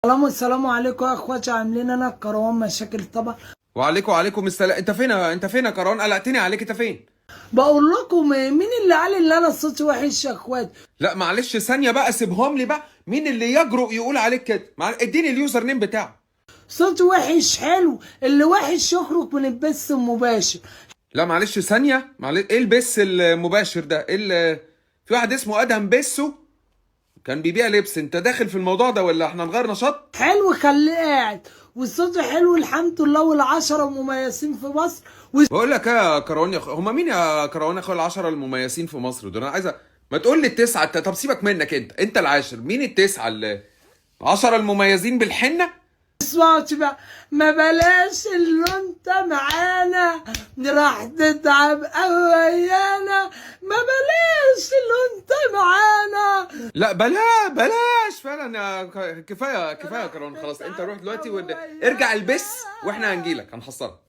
السلام عليكم يا اخواتي، عاملين انا كروان مشاكل طبعا. وعليكم السلام. انت فين يا كران؟ قلقتني عليك. انت فين؟ بقول لكم مين اللي قال ان انا صوتي وحش يا اخواتي؟ لا معلش ثانيه بقى، سيبهم لي بقى. مين اللي يجرؤ يقول عليك كده؟ اديني اليوزر نيم بتاعه. صوتي وحش حلو، اللي وحش يخرج من البث المباشر. لا معلش ثانيه، معلش. ايه البث المباشر ده؟ في واحد اسمه ادهم بيسو كان بيبيع لبس. انت داخل في الموضوع ده ولا احنا نغير نشاط؟ حلو، خليه قاعد. والصوت حلو الحمد لله، والعشرة مميزين في مصر بقول لك ايه يا كروان هما مين يا كروان يا اخو العشرة المميزين في مصر دول؟ انا عايزه. ما تقول لي التسعه. طب سيبك منك، انت العاشر. مين التسعه العشرة المميزين بالحنه؟ اسمعوا بقى، ما بلاش اللي انت معانا راح تتعب قويانا. ما بلاش اللي انت معانا. لا بلاش فعلا. كفايه كفايه يا كرون. خلاص انت روح دلوقتي ارجع البس واحنا هنجيلك هنحصلك.